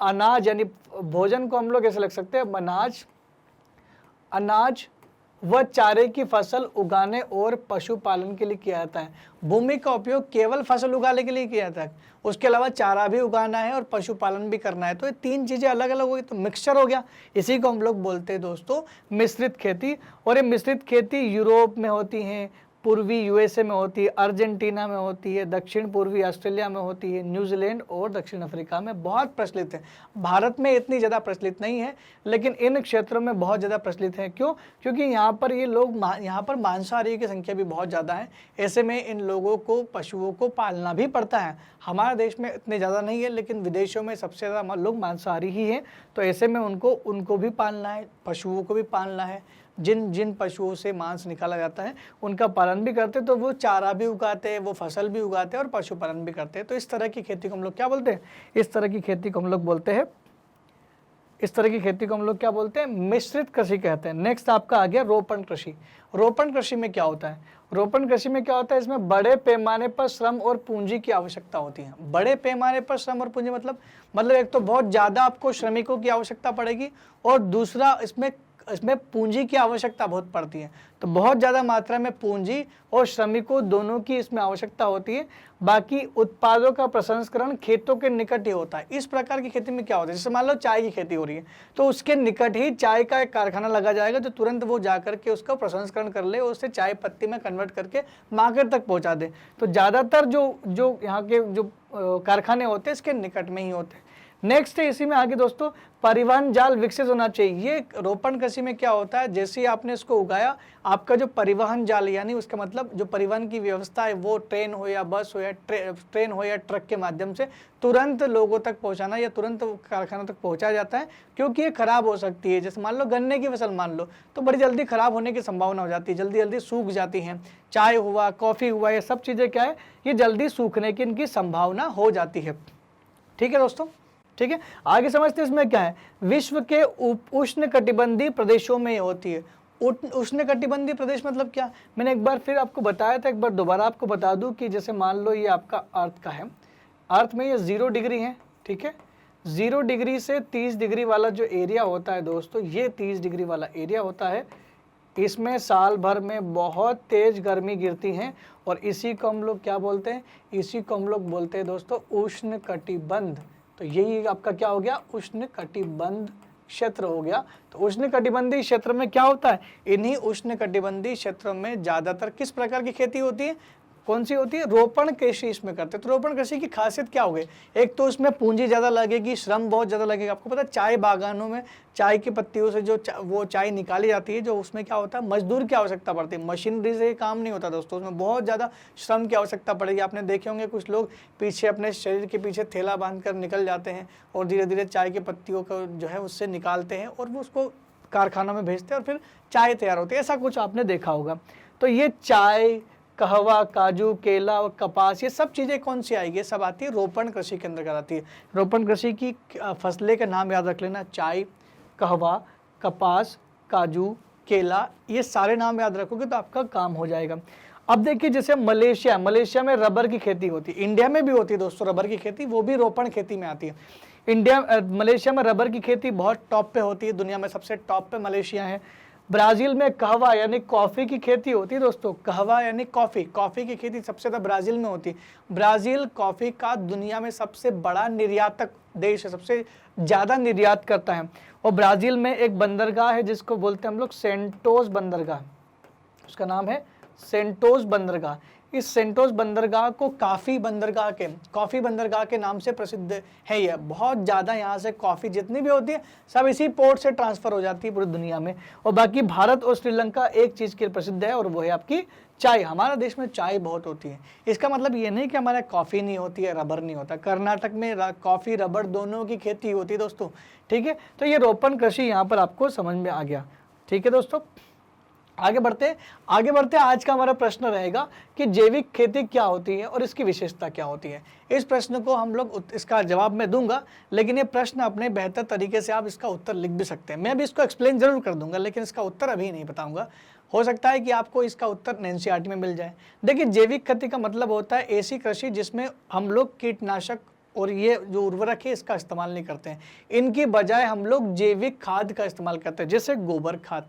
अनाज यानी भोजन को हम लोग ऐसे लग सकते हैं, अनाज व चारे की फसल उगाने और पशुपालन के लिए किया जाता है। भूमि का उपयोग केवल फसल उगाने के लिए किया जाता है, उसके अलावा चारा भी उगाना है और पशुपालन भी करना है। तो ये 3 चीज़ें अलग अलग हो गई, तो मिक्सचर हो गया। इसी को हम लोग बोलते हैं दोस्तों मिश्रित खेती। और ये मिश्रित खेती यूरोप में होती है, पूर्वी यूएसए में होती है, अर्जेंटीना में होती है, दक्षिण पूर्वी ऑस्ट्रेलिया में होती है, न्यूजीलैंड और दक्षिण अफ्रीका में बहुत प्रचलित है। भारत में इतनी ज़्यादा प्रचलित नहीं है, लेकिन इन क्षेत्रों में बहुत ज़्यादा प्रचलित है। क्यों? क्योंकि यहाँ पर ये लोग, यहाँ पर मांसाहारी की संख्या भी बहुत ज़्यादा है। ऐसे में इन लोगों को पशुओं को पालना भी पड़ता है। हमारे देश में इतने ज़्यादा नहीं है, लेकिन विदेशों में सबसे ज़्यादा लोग मांसाहारी ही हैं। तो ऐसे में उनको भी पालना है, पशुओं को भी पालना है। जिन पशुओं से मांस निकाला जाता है उनका पालन भी करते हैं, तो वो चारा भी उगाते हैं, वो फसल भी उगाते हैं और पशुपालन भी करते हैं। तो इस तरह की खेती को हम लोग क्या बोलते हैं, इस तरह की खेती को हम लोग बोलते हैं, इस तरह की खेती को हम लोग क्या बोलते हैं, मिश्रित कृषि कहते हैं। नेक्स्ट आपका आ गया रोपण कृषि। रोपण कृषि में क्या होता है, रोपण कृषि में क्या होता है, इसमें बड़े पैमाने पर श्रम और पूंजी की आवश्यकता होती है। बड़े पैमाने पर श्रम और पूंजी मतलब एक तो बहुत ज़्यादा आपको श्रमिकों की आवश्यकता पड़ेगी, और दूसरा इसमें इसमें पूंजी की आवश्यकता बहुत पड़ती है, तो बहुत ज़्यादा मात्रा में पूंजी और श्रमिकों दोनों की इसमें आवश्यकता होती है। बाकी उत्पादों का प्रसंस्करण खेतों के निकट ही होता है। इस प्रकार की खेती में क्या होता है, जैसे मान लो चाय की खेती हो रही है तो उसके निकट ही चाय का एक कारखाना लगा जाएगा, तो तुरंत वो जा करके उसका प्रसंस्करण कर ले और उसे चाय पत्ती में कन्वर्ट करके मार्केट तक पहुंचा दे। तो ज़्यादातर जो यहाँ के जो कारखाने होते हैं इसके निकट में ही होते हैं। नेक्स्ट है इसी में आगे दोस्तों, परिवहन जाल विकसित होना चाहिए। ये रोपण कृषि में क्या होता है, जैसे ही आपने इसको उगाया, आपका जो परिवहन जाल यानी उसका मतलब जो परिवहन की व्यवस्था है वो ट्रेन हो या बस हो या ट्रेन हो या ट्रक के माध्यम से तुरंत लोगों तक पहुंचाना या तुरंत कारखानों तक पहुंचाया जाता है, क्योंकि ये खराब हो सकती है। जैसे मान लो गन्ने की फसल मान लो तो बड़ी जल्दी खराब होने की संभावना हो जाती है, जल्दी जल्दी सूख जाती हैं। चाय हुआ, कॉफ़ी हुआ, ये सब चीज़ें क्या है, ये जल्दी सूखने की इनकी संभावना हो जाती है। ठीक है दोस्तों, ठीक है। आगे समझते हैं इसमें क्या है, विश्व के उष्ण कटिबंधीय प्रदेशों में होती है। उष्ण कटिबंधीय प्रदेश मतलब क्या, मैंने एक बार फिर आपको बताया था, एक बार दोबारा आपको बता दूं कि जैसे मान लो ये आपका अर्थ का है, अर्थ में ये 0 डिग्री है, ठीक है। 0 डिग्री से 30 डिग्री वाला जो एरिया होता है दोस्तों, ये 30 डिग्री वाला एरिया होता है। इसमें साल भर में बहुत तेज गर्मी गिरती है और इसी को हम लोग क्या बोलते हैं, इसी को हम लोग बोलते हैं दोस्तों उष्ण कटिबंध। तो यही आपका क्या हो गया, उष्ण कटिबंध क्षेत्र हो गया। तो उष्ण कटिबंधीय क्षेत्र में क्या होता है, इन्हीं उष्ण कटिबंधीय क्षेत्रों में ज्यादातर किस प्रकार की खेती होती है, कौन सी होती है, रोपण कृषि इसमें करते हैं। तो रोपण कृषि की खासियत क्या हो गई, एक तो उसमें पूंजी ज़्यादा लगेगी, श्रम बहुत ज़्यादा लगेगा। आपको पता है चाय बागानों में चाय की पत्तियों से जो वो चाय निकाली जाती है, जो उसमें क्या होता है, मजदूर की आवश्यकता पड़ती है, मशीनरी से काम नहीं होता दोस्तों, उसमें बहुत ज़्यादा श्रम की आवश्यकता पड़ेगी। आपने देखे होंगे कुछ लोग पीछे अपने शरीर के पीछे थैला बांध कर निकल जाते हैं और धीरे धीरे चाय की पत्तियों को जो है उससे निकालते हैं और वो उसको कारखानों में भेजते हैं और फिर चाय तैयार होती है। ऐसा कुछ आपने देखा होगा। तो ये चाय, कहवा, काजू, केला और कपास, ये सब चीज़ें कौन सी आएगी, सब आती है रोपण कृषि के अंतर्गत आती है। रोपण कृषि की फसलें के नाम याद रख लेना, चाय, कहवा, कपास, काजू, केला, ये सारे नाम याद रखोगे तो आपका काम हो जाएगा। अब देखिए जैसे मलेशिया में रबर की खेती होती है, इंडिया में भी होती है दोस्तों रबर की खेती, वो भी रोपण खेती में आती है। मलेशिया में रबर की खेती बहुत टॉप पे होती है, दुनिया में सबसे टॉप पे मलेशिया है। ब्राज़ील में कहवा यानी कॉफ़ी की खेती होती है दोस्तों, कहवा यानी कॉफ़ी की खेती सबसे ज़्यादा ब्राज़ील में होती है। ब्राज़ील कॉफ़ी का दुनिया में सबसे बड़ा निर्यातक देश है, सबसे ज़्यादा निर्यात करता है। और ब्राज़ील में एक बंदरगाह है जिसको बोलते हैं हम लोग सेंटोस बंदरगाह, उसका नाम है सेंटोस बंदरगाह। इस सेंटोस बंदरगाह को कॉफ़ी बंदरगाह के नाम से प्रसिद्ध है। यह बहुत ज़्यादा यहाँ से कॉफ़ी जितनी भी होती है सब इसी पोर्ट से ट्रांसफ़र हो जाती है पूरी दुनिया में। और बाकी भारत और श्रीलंका एक चीज़ के लिए प्रसिद्ध है और वो है आपकी चाय। हमारे देश में चाय बहुत होती है। इसका मतलब ये नहीं कि हमारे कॉफ़ी नहीं होती है, रबर नहीं होता। कर्नाटक में कॉफ़ी रबर दोनों की खेती होती है दोस्तों, ठीक है। तो ये रोपण कृषि यहाँ पर आपको समझ में आ गया, ठीक है दोस्तों। आगे बढ़ते आज का हमारा प्रश्न रहेगा कि जैविक खेती क्या होती है और इसकी विशेषता क्या होती है। इस प्रश्न को हम लोग इसका जवाब मैं दूंगा, लेकिन ये प्रश्न अपने बेहतर तरीके से आप इसका उत्तर लिख भी सकते हैं। मैं भी इसको एक्सप्लेन जरूर कर दूंगा, लेकिन इसका उत्तर अभी नहीं बताऊंगा। हो सकता है कि आपको इसका उत्तर एनसीईआरटी में मिल जाए। देखिए जैविक खेती का मतलब होता है ऐसी कृषि जिसमें हम लोग कीटनाशक और ये जो उर्वरक है इसका इस्तेमाल नहीं करते हैं। इनकी बजाय हम लोग जैविक खाद का इस्तेमाल करते हैं, जैसे गोबर खाद,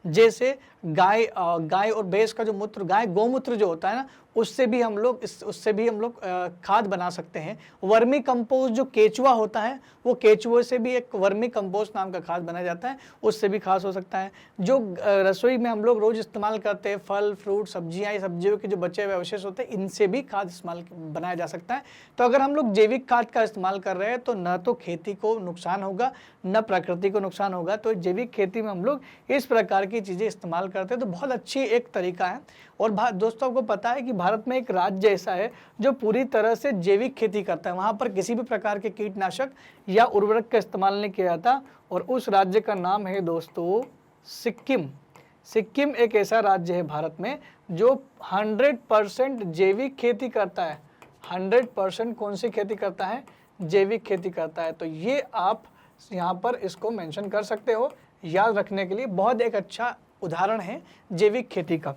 जैसे गाय और भैंस का जो मूत्र, गाय गौमूत्र जो होता है ना, उससे भी हम लोग खाद बना सकते हैं। वर्मी कंपोस्ट जो केचुआ होता है, वो केचुए से भी एक वर्मी कंपोस्ट नाम का खाद बनाया जाता है, उससे भी खाद हो सकता है। जो रसोई में हम लोग रोज इस्तेमाल करते हैं, फल फ्रूट सब्जियां, सब्जियों के जो बचे हुए अवशेष होते हैं, इनसे भी खाद इस्तेमाल बनाया जा सकता है। तो अगर हम लोग जैविक खाद का इस्तेमाल कर रहे हैं तो न तो खेती को नुकसान होगा न प्रकृति को नुकसान होगा। तो जैविक खेती में हम लोग इस प्रकार की चीज़ें इस्तेमाल करते हैं, तो बहुत अच्छी एक तरीका है। और दोस्तों को पता है कि भारत में एक राज्य ऐसा है जो पूरी तरह से जैविक खेती करता है, वहाँ पर किसी भी प्रकार के कीटनाशक या उर्वरक का इस्तेमाल नहीं किया जाता, और उस राज्य का नाम है दोस्तों सिक्किम। सिक्किम एक ऐसा राज्य है भारत में जो 100% जैविक खेती करता है। 100% कौन सी खेती करता है, जैविक खेती करता है। तो ये आप यहाँ पर इसको मेंशन कर सकते हो, याद रखने के लिए बहुत एक अच्छा उदाहरण है जैविक खेती का,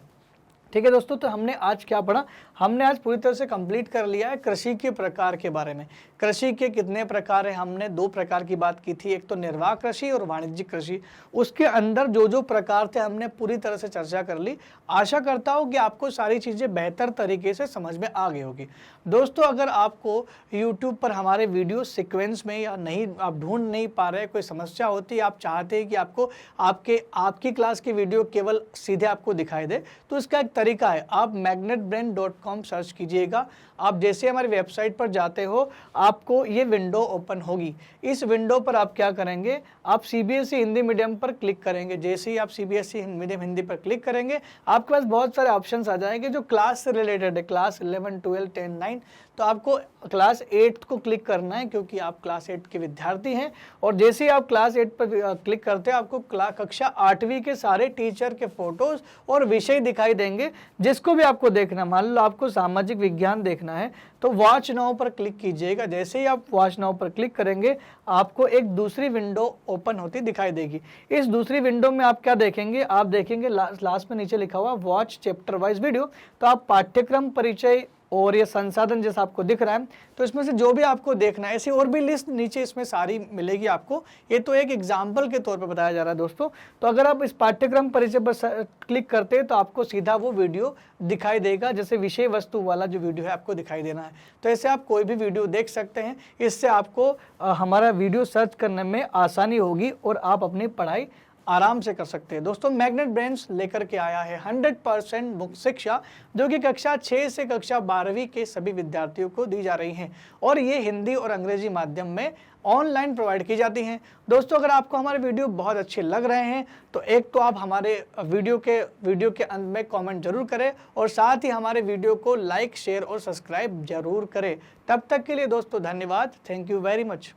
ठीक है दोस्तों, तो हमने आज क्या पढ़ा, हमने आज पूरी तरह से कंप्लीट कर लिया है कृषि के प्रकार के बारे में। कृषि के कितने प्रकार हैं, हमने 2 प्रकार की बात की थी, एक तो निर्वाह कृषि और वाणिज्यिक कृषि। उसके अंदर जो जो प्रकार थे हमने पूरी तरह से चर्चा कर ली। आशा करता हूँ कि आपको सारी चीज़ें बेहतर तरीके से समझ में आ गई होगी। दोस्तों, अगर आपको यूट्यूब पर हमारे वीडियो सीक्वेंस में या नहीं, आप ढूंढ नहीं पा रहे, कोई समस्या होती है, आप चाहते हैं कि आपको आपकी क्लास की वीडियो केवल सीधे आपको दिखाई दे, तो इसका एक तरीका है, आप magnetbrain.com सर्च कीजिएगा। आप जैसे हमारी वेबसाइट पर जाते हो, आपको ये विंडो ओपन होगी। इस विंडो पर आप क्या करेंगे, आप CBSE हिंदी मीडियम पर क्लिक करेंगे। जैसे ही आप CBSE मीडियम हिंदी पर क्लिक करेंगे, आपके पास बहुत सारे ऑप्शंस आ जाएंगे जो क्लास से रिलेटेड है, क्लास 11, 12, 10, 9। तो आपको क्लास 8 को क्लिक करना है क्योंकि आप क्लास 8 के विद्यार्थी हैं। और जैसे ही आप क्लास 8 पर क्लिक करते हैं, आपको कक्षा 8वीं के सारे टीचर के फोटोज और विषय दिखाई देंगे, जिसको भी आपको देखना। मान लो आपको सामाजिक विज्ञान देखना है तो वॉच नाउ पर क्लिक कीजिएगा। जैसे ही आप वॉच नाउ पर क्लिक करेंगे, आपको एक दूसरी विंडो ओपन होती दिखाई देगी। इस दूसरी विंडो में आप क्या देखेंगे, आप देखेंगे लास्ट में नीचे लिखा हुआ वॉच चैप्टर वाइज वीडियो। तो आप पाठ्यक्रम परिचय और ये संसाधन जैसा आपको दिख रहा है, तो इसमें से जो भी आपको देखना है, ऐसी और भी लिस्ट नीचे इसमें सारी मिलेगी आपको। ये तो एक एग्जाम्पल के तौर पर बताया जा रहा है दोस्तों। तो अगर आप इस पाठ्यक्रम परिचय पर क्लिक करते हैं तो आपको सीधा वो वीडियो दिखाई देगा, जैसे विषय वस्तु वाला जो वीडियो है आपको दिखाई देना है। तो ऐसे आप कोई भी वीडियो देख सकते हैं। इससे आपको हमारा वीडियो सर्च करने में आसानी होगी और आप अपनी पढ़ाई आराम से कर सकते हैं। दोस्तों, मैग्नेट ब्रेन्स लेकर के आया है 100% मुफ्त शिक्षा, जो कि कक्षा 6 से कक्षा 12वीं के सभी विद्यार्थियों को दी जा रही हैं और ये हिंदी और अंग्रेजी माध्यम में ऑनलाइन प्रोवाइड की जाती हैं। दोस्तों, अगर आपको हमारे वीडियो बहुत अच्छे लग रहे हैं तो एक तो आप हमारे वीडियो के अंत में कमेंट जरूर करें और साथ ही हमारे वीडियो को लाइक, शेयर और सब्सक्राइब जरूर करें। तब तक के लिए दोस्तों धन्यवाद। Thank you very much.